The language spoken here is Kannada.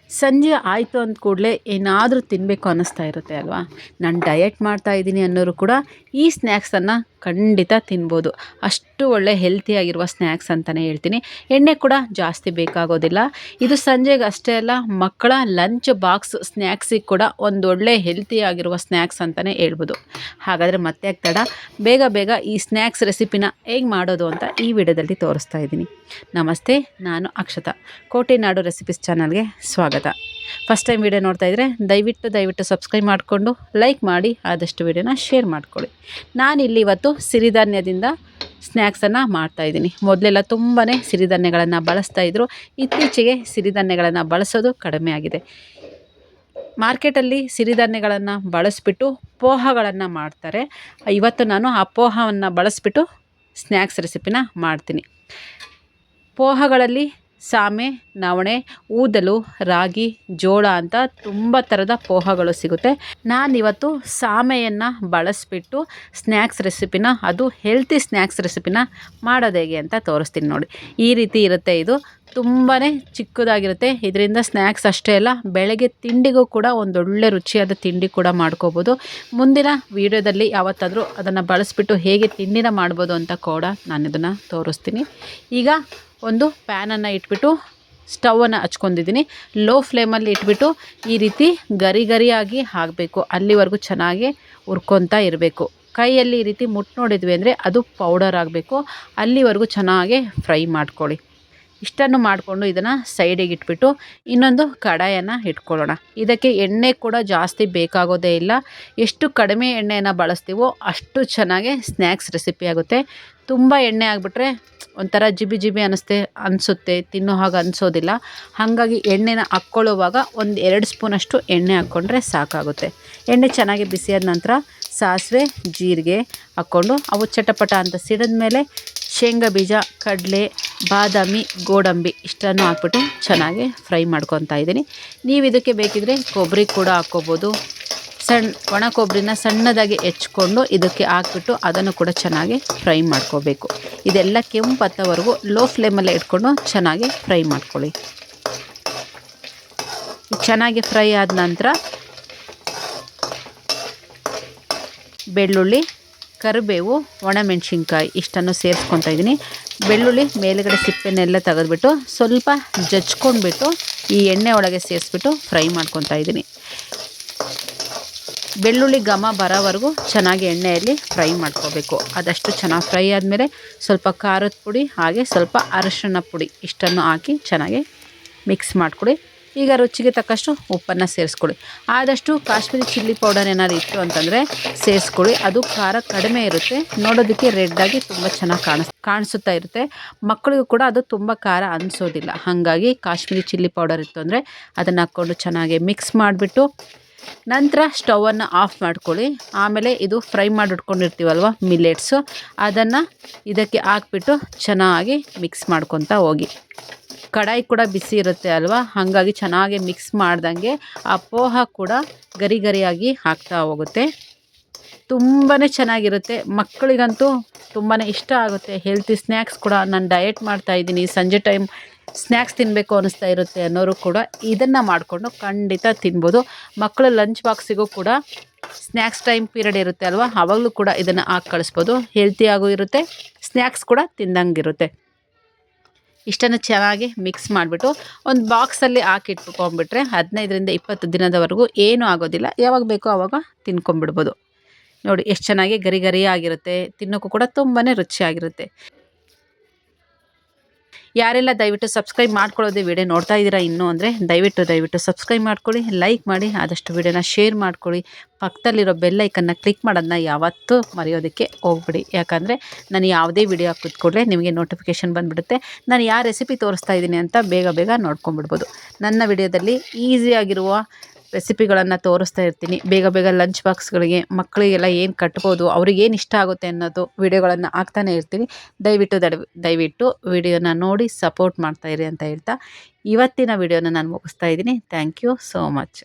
ಸಂಜೆ ಆಯಿತು ಅಂದ ಕೂಡಲೇ ಏನಾದರೂ ತಿನ್ನಬೇಕು ಅನ್ನಿಸ್ತಾ ಇರುತ್ತೆ ಅಲ್ವಾ. ನಾನು ಡಯಟ್ ಮಾಡ್ತಾಯಿದ್ದೀನಿ ಅನ್ನೋರು ಕೂಡ ಈ ಸ್ನ್ಯಾಕ್ಸನ್ನು ಖಂಡಿತ ತಿನ್ಬೋದು. ಅಷ್ಟು ಒಳ್ಳೆ ಹೆಲ್ತಿಯಾಗಿರುವ ಸ್ನ್ಯಾಕ್ಸ್ ಅಂತಲೇ ಹೇಳ್ತೀನಿ. ಎಣ್ಣೆ ಕೂಡ ಜಾಸ್ತಿ ಬೇಕಾಗೋದಿಲ್ಲ. ಇದು ಸಂಜೆಗೆ ಅಷ್ಟೇ ಅಲ್ಲ, ಮಕ್ಕಳ ಲಂಚ್ ಬಾಕ್ಸ್ ಸ್ನ್ಯಾಕ್ಸಿಗೆ ಕೂಡ ಒಂದೊಳ್ಳೆ ಹೆಲ್ತಿಯಾಗಿರುವ ಸ್ನ್ಯಾಕ್ಸ್ ಅಂತಲೇ ಹೇಳ್ಬೋದು. ಹಾಗಾದರೆ ಮತ್ತೆ ತಡ, ಬೇಗ ಬೇಗ ಈ ಸ್ನ್ಯಾಕ್ಸ್ ರೆಸಿಪಿನ ಹೇಗೆ ಮಾಡೋದು ಅಂತ ಈ ವಿಡಿಯೋದಲ್ಲಿ ತೋರಿಸ್ತಾ ಇದ್ದೀನಿ. ನಮಸ್ತೆ, ನಾನು ಅಕ್ಷತಾ, ಕೋಟೆನಾಡು ರೆಸಿಪೀಸ್ ಚಾನಲ್ಗೆ ಸ್ವಾಗತ. ಫಸ್ಟ್ ಟೈಮ್ ವಿಡಿಯೋ ನೋಡ್ತಾ ಇದ್ದರೆ ದಯವಿಟ್ಟು ಸಬ್ಸ್ಕ್ರೈಬ್ ಮಾಡಿಕೊಂಡು ಲೈಕ್ ಮಾಡಿ, ಆದಷ್ಟು ವಿಡಿಯೋನ ಶೇರ್ ಮಾಡ್ಕೊಳ್ಳಿ. ನಾನಿಲ್ಲಿ ಇವತ್ತು ಸಿರಿಧಾನ್ಯದಿಂದ ಸ್ನ್ಯಾಕ್ಸನ್ನು ಮಾಡ್ತಾಯಿದ್ದೀನಿ. ಮೊದಲೆಲ್ಲ ತುಂಬಾ ಸಿರಿಧಾನ್ಯಗಳನ್ನು ಬಳಸ್ತಾಯಿದ್ರು. ಇತ್ತೀಚೆಗೆ ಸಿರಿಧಾನ್ಯಗಳನ್ನು ಬಳಸೋದು ಕಡಿಮೆ ಆಗಿದೆ. ಮಾರ್ಕೆಟಲ್ಲಿ ಸಿರಿಧಾನ್ಯಗಳನ್ನು ಬಳಸಿಬಿಟ್ಟು ಪೋಹಗಳನ್ನು ಮಾಡ್ತಾರೆ. ಇವತ್ತು ನಾನು ಆ ಪೋಹವನ್ನು ಬಳಸಿಬಿಟ್ಟು ಸ್ನ್ಯಾಕ್ಸ್ ರೆಸಿಪಿನ ಮಾಡ್ತೀನಿ. ಪೋಹಗಳಲ್ಲಿ ಸಾಮೆ, ನವಣೆ, ಊದಲು, ರಾಗಿ, ಜೋಳ ಅಂತ ತುಂಬ ಥರದ ಪೋಹಗಳು ಸಿಗುತ್ತೆ. ನಾನಿವತ್ತು ಸಾಮೆಯನ್ನು ಬಳಸಿಬಿಟ್ಟು ಸ್ನ್ಯಾಕ್ಸ್ ರೆಸಿಪಿನ, ಅದು ಹೆಲ್ತಿ ಸ್ನ್ಯಾಕ್ಸ್ ರೆಸಿಪಿನ ಮಾಡೋದು ಹೇಗೆ ಅಂತ ತೋರಿಸ್ತೀನಿ ನೋಡಿ. ಈ ರೀತಿ ಇರುತ್ತೆ. ಇದು ತುಂಬಾ ಚಿಕ್ಕದಾಗಿರುತ್ತೆ. ಇದರಿಂದ ಸ್ನ್ಯಾಕ್ಸ್ ಅಷ್ಟೇ ಅಲ್ಲ, ಬೆಳಗ್ಗೆ ತಿಂಡಿಗೂ ಕೂಡ ಒಂದೊಳ್ಳೆ ರುಚಿಯಾದ ತಿಂಡಿ ಕೂಡ ಮಾಡ್ಕೋಬೋದು. ಮುಂದಿನ ವೀಡಿಯೋದಲ್ಲಿ ಯಾವತ್ತಾದರೂ ಅದನ್ನು ಬಳಸಿಬಿಟ್ಟು ಹೇಗೆ ತಿಂಡಿನ ಮಾಡ್ಬೋದು ಅಂತ ಕೂಡ ನಾನು ಇದನ್ನು ತೋರಿಸ್ತೀನಿ. ಈಗ ಒಂದು ಪ್ಯಾನನ್ನು ಇಟ್ಬಿಟ್ಟು ಸ್ಟವನ್ನು ಹಚ್ಕೊಂಡಿದ್ದೀನಿ. ಲೋ ಫ್ಲೇಮಲ್ಲಿ ಇಟ್ಬಿಟ್ಟು ಈ ರೀತಿ ಗರಿಯಾಗಿ ಆಗಬೇಕು. ಅಲ್ಲಿವರೆಗೂ ಚೆನ್ನಾಗಿ ಹುರ್ಕೊತಾ ಇರಬೇಕು. ಕೈಯಲ್ಲಿ ಈ ರೀತಿ ಮುಟ್ಟು ನೋಡಿದ್ವಿ ಅಂದರೆ ಅದು ಪೌಡರ್ ಆಗಬೇಕು. ಅಲ್ಲಿವರೆಗೂ ಚೆನ್ನಾಗಿ ಫ್ರೈ ಮಾಡ್ಕೊಳ್ಳಿ. ಇಷ್ಟನ್ನು ಮಾಡಿಕೊಂಡು ಇದನ್ನು ಸೈಡಿಗೆ ಇಟ್ಬಿಟ್ಟು ಇನ್ನೊಂದು ಕಡಾಯನ್ನು ಇಟ್ಕೊಳ್ಳೋಣ. ಇದಕ್ಕೆ ಎಣ್ಣೆ ಕೂಡ ಜಾಸ್ತಿ ಬೇಕಾಗೋದೇ ಇಲ್ಲ. ಎಷ್ಟು ಕಡಿಮೆ ಎಣ್ಣೆಯನ್ನು ಬಳಸ್ತೀವೋ ಅಷ್ಟು ಚೆನ್ನಾಗಿ ಸ್ನ್ಯಾಕ್ಸ್ ರೆಸಿಪಿ ಆಗುತ್ತೆ. ತುಂಬ ಎಣ್ಣೆ ಆಗಿಬಿಟ್ರೆ ಒಂಥರ ಜಿಬಿ ಅನಿಸುತ್ತೆ, ತಿನ್ನೋ ಹಾಗೆ ಅನಿಸೋದಿಲ್ಲ. ಹಾಗಾಗಿ ಎಣ್ಣೆನ ಹಾಕ್ಕೊಳ್ಳುವಾಗ 1-2 ಸ್ಪೂನಷ್ಟು ಎಣ್ಣೆ ಹಾಕ್ಕೊಂಡ್ರೆ ಸಾಕಾಗುತ್ತೆ. ಎಣ್ಣೆ ಚೆನ್ನಾಗಿ ಬಿಸಿಯಾದ ನಂತರ ಸಾಸಿವೆ, ಜೀರಿಗೆ ಹಾಕ್ಕೊಂಡು ಅವು ಚಟಪಟ ಅಂತ ಸಿಡಿದ ಮೇಲೆ ಶೇಂಗಾ ಬೀಜ, ಕಡಲೆ, ಬಾದಾಮಿ, ಗೋಡಂಬಿ ಇಷ್ಟನ್ನು ಹಾಕ್ಬಿಟ್ಟು ಚೆನ್ನಾಗಿ ಫ್ರೈ ಮಾಡ್ಕೊತಾ ಇದ್ದೀನಿ. ನೀವು ಇದಕ್ಕೆ ಬೇಕಿದ್ರೆ ಕೊಬ್ಬರಿ ಕೂಡ ಹಾಕ್ಕೋಬೋದು. ಒಣ ಕೊಬ್ಬರಿನ ಸಣ್ಣದಾಗಿ ಹೆಚ್ಕೊಂಡು ಇದಕ್ಕೆ ಹಾಕ್ಬಿಟ್ಟು ಅದನ್ನು ಕೂಡ ಚೆನ್ನಾಗಿ ಫ್ರೈ ಮಾಡ್ಕೋಬೇಕು. ಇದೆಲ್ಲ ಕೆಂಪು ಹತ್ತೋವರೆಗೂ ಲೋ ಫ್ಲೇಮಲ್ಲೇ ಇಟ್ಕೊಂಡು ಚೆನ್ನಾಗಿ ಫ್ರೈ ಮಾಡ್ಕೊಳ್ಳಿ. ಚೆನ್ನಾಗಿ ಫ್ರೈ ಆದ ನಂತರ ಬೆಳ್ಳುಳ್ಳಿ, ಕರಿಬೇವು, ಒಣಮೆಣಸಿನ್ಕಾಯಿ ಇಷ್ಟನ್ನು ಸೇರಿಸ್ಕೊತಾ ಇದ್ದೀನಿ. ಬೆಳ್ಳುಳ್ಳಿ ಮೇಲುಗಡೆ ಸಿಪ್ಪೆನೆಲ್ಲ ತೆಗೆದುಬಿಟ್ಟು ಸ್ವಲ್ಪ ಜಜ್ಕೊಂಡ್ಬಿಟ್ಟು ಈ ಎಣ್ಣೆ ಒಳಗೆ ಸೇರಿಸ್ಬಿಟ್ಟು ಫ್ರೈ ಮಾಡ್ಕೊತಾ ಇದ್ದೀನಿ. ಬೆಳ್ಳುಳ್ಳಿ ಘಮ ಬರೋವರೆಗೂ ಚೆನ್ನಾಗಿ ಎಣ್ಣೆಯಲ್ಲಿ ಫ್ರೈ ಮಾಡ್ಕೋಬೇಕು. ಅದಷ್ಟು ಚೆನ್ನಾಗಿ ಫ್ರೈ ಆದಮೇಲೆ ಸ್ವಲ್ಪ ಖಾರದ ಪುಡಿ ಹಾಗೆ ಸ್ವಲ್ಪ ಅರಿಶಿಣ ಪುಡಿ ಇಷ್ಟನ್ನು ಹಾಕಿ ಚೆನ್ನಾಗಿ ಮಿಕ್ಸ್ ಮಾಡಿಕೊಡಿ. ಈಗ ರುಚಿಗೆ ತಕ್ಕಷ್ಟು ಉಪ್ಪನ್ನು ಸೇರಿಸ್ಕೊಳ್ಳಿ. ಆದಷ್ಟು ಕಾಶ್ಮೀರಿ ಚಿಲ್ಲಿ ಪೌಡರ್ ಏನಾದ್ರು ಇತ್ತು ಅಂತಂದರೆ ಸೇರಿಸ್ಕೊಳ್ಳಿ. ಅದು ಖಾರ ಕಡಿಮೆ ಇರುತ್ತೆ, ನೋಡೋದಕ್ಕೆ ರೆಡ್ಡಾಗಿ ತುಂಬ ಚೆನ್ನಾಗಿ ಕಾಣಿಸುತ್ತಾ ಇರುತ್ತೆ. ಮಕ್ಕಳಿಗೂ ಕೂಡ ಅದು ತುಂಬ ಖಾರ ಅನಿಸೋದಿಲ್ಲ. ಹಾಗಾಗಿ ಕಾಶ್ಮೀರಿ ಚಿಲ್ಲಿ ಪೌಡರ್ ಇತ್ತು ಅಂದರೆ ಅದನ್ನು ಹಾಕ್ಕೊಂಡು ಚೆನ್ನಾಗಿ ಮಿಕ್ಸ್ ಮಾಡಿಬಿಟ್ಟು ನಂತರ ಸ್ಟವನ್ನು ಆಫ್ ಮಾಡ್ಕೊಳ್ಳಿ. ಆಮೇಲೆ ಇದು ಫ್ರೈ ಮಾಡಿ ಇಟ್ಕೊಂಡಿರ್ತೀವಲ್ವ ಮಿಲ್ಲೆಟ್ಸು, ಅದನ್ನು ಇದಕ್ಕೆ ಹಾಕ್ಬಿಟ್ಟು ಚೆನ್ನಾಗಿ ಮಿಕ್ಸ್ ಮಾಡ್ಕೊತಾ ಹೋಗಿ. ಕಡಾಯಿ ಕೂಡ ಬಿಸಿ ಇರುತ್ತೆ ಅಲ್ವಾ, ಹಾಗಾಗಿ ಚೆನ್ನಾಗಿ ಮಿಕ್ಸ್ ಮಾಡ್ದಂಗೆ ಆ ಪೋಹ ಕೂಡ ಗರಿಯಾಗಿ ಹಾಕ್ತಾ ಹೋಗುತ್ತೆ. ತುಂಬಾ ಚೆನ್ನಾಗಿರುತ್ತೆ. ಮಕ್ಕಳಿಗಂತೂ ತುಂಬಾ ಇಷ್ಟ ಆಗುತ್ತೆ. ಹೆಲ್ತಿ ಸ್ನ್ಯಾಕ್ಸ್ ಕೂಡ. ನಾನು ಡಯಟ್ ಮಾಡ್ತಾಯಿದ್ದೀನಿ, ಸಂಜೆ ಟೈಮ್ ಸ್ನ್ಯಾಕ್ಸ್ ತಿನ್ನಬೇಕು ಅನ್ನಿಸ್ತಾ ಇರುತ್ತೆ ಅನ್ನೋರು ಕೂಡ ಇದನ್ನು ಮಾಡಿಕೊಂಡು ಖಂಡಿತ ತಿನ್ಬೋದು. ಮಕ್ಕಳ ಲಂಚ್ ಬಾಕ್ಸಿಗೂ ಕೂಡ ಸ್ನ್ಯಾಕ್ಸ್ ಟೈಮ್ ಪೀರಿಯಡ್ ಇರುತ್ತೆ ಅಲ್ವಾ, ಆವಾಗಲೂ ಕೂಡ ಇದನ್ನು ಹಾಕಿ ಕಳಿಸ್ಬೋದು. ಹೆಲ್ತಿಯಾಗೂ ಇರುತ್ತೆ, ಸ್ನ್ಯಾಕ್ಸ್ ಕೂಡ ತಿಂದಂಗಿರುತ್ತೆ. ಇಷ್ಟನ್ನು ಚೆನ್ನಾಗಿ ಮಿಕ್ಸ್ ಮಾಡಿಬಿಟ್ಟು ಒಂದು ಬಾಕ್ಸಲ್ಲಿ ಹಾಕಿ ಇಟ್ಕೊಂಡ್ಬಿಟ್ರೆ 15-20 ದಿನದವರೆಗೂ ಏನೂ ಆಗೋದಿಲ್ಲ. ಯಾವಾಗ ಬೇಕೋ ಆವಾಗ ತಿನ್ಕೊಂಬಿಡ್ಬೋದು. ನೋಡಿ ಎಷ್ಟು ಚೆನ್ನಾಗಿ ಗರಿಯಾಗಿರುತ್ತೆ. ತಿನ್ನೋಕ್ಕೂ ಕೂಡ ತುಂಬಾ ರುಚಿಯಾಗಿರುತ್ತೆ. ಯಾರೆಲ್ಲ ದಯವಿಟ್ಟು ಸಬ್ಸ್ಕ್ರೈಬ್ ಮಾಡ್ಕೊಳ್ಳೋದೇ ವಿಡಿಯೋ ನೋಡ್ತಾ ಇದ್ದೀರಾ ಇನ್ನೂ ಅಂದರೆ ದಯವಿಟ್ಟು ಸಬ್ಸ್ಕ್ರೈಬ್ ಮಾಡ್ಕೊಳ್ಳಿ, ಲೈಕ್ ಮಾಡಿ, ಆದಷ್ಟು ವಿಡಿಯೋನ ಶೇರ್ ಮಾಡ್ಕೊಳ್ಳಿ. ಪಕ್ಕದಲ್ಲಿರೋ ಬೆಲ್ ಐಕನ್ನ ಕ್ಲಿಕ್ ಮಾಡೋದನ್ನ ಯಾವತ್ತೂ ಮರೆಯೋದಕ್ಕೆ ಹೋಗ್ಬಿಡಿ. ಯಾಕಂದರೆ ನಾನು ಯಾವುದೇ ವಿಡಿಯೋ ಹಾಕಿದ ಕೂಡಲೇ ನಿಮಗೆ ನೋಟಿಫಿಕೇಷನ್ ಬಂದುಬಿಡುತ್ತೆ. ನಾನು ಯಾವ ರೆಸಿಪಿ ತೋರಿಸ್ತಾ ಇದ್ದೀನಿ ಅಂತ ಬೇಗ ನೋಡ್ಕೊಂಬಿಡ್ಬೋದು. ನನ್ನ ವಿಡಿಯೋದಲ್ಲಿ ಈಸಿಯಾಗಿರುವ ರೆಸಿಪಿಗಳನ್ನು ತೋರಿಸ್ತಾ ಇರ್ತೀನಿ. ಬೇಗ ಲಂಚ್ ಬಾಕ್ಸ್ಗಳಿಗೆ ಮಕ್ಕಳಿಗೆಲ್ಲ ಏನು ಕಟ್ಬೋದು, ಅವ್ರಿಗೇನು ಇಷ್ಟ ಆಗುತ್ತೆ ಅನ್ನೋದು ವಿಡಿಯೋಗಳನ್ನು ಹಾಕ್ತಾನೆ ಇರ್ತೀನಿ. ದಯವಿಟ್ಟು ವಿಡಿಯೋನ ನೋಡಿ ಸಪೋರ್ಟ್ ಮಾಡ್ತಾಯಿರಿ ಅಂತ ಹೇಳ್ತಾ ಇವತ್ತಿನ ವಿಡಿಯೋನ ನಾನು ಮುಗಿಸ್ತಾ ಇದ್ದೀನಿ. Thank you so much.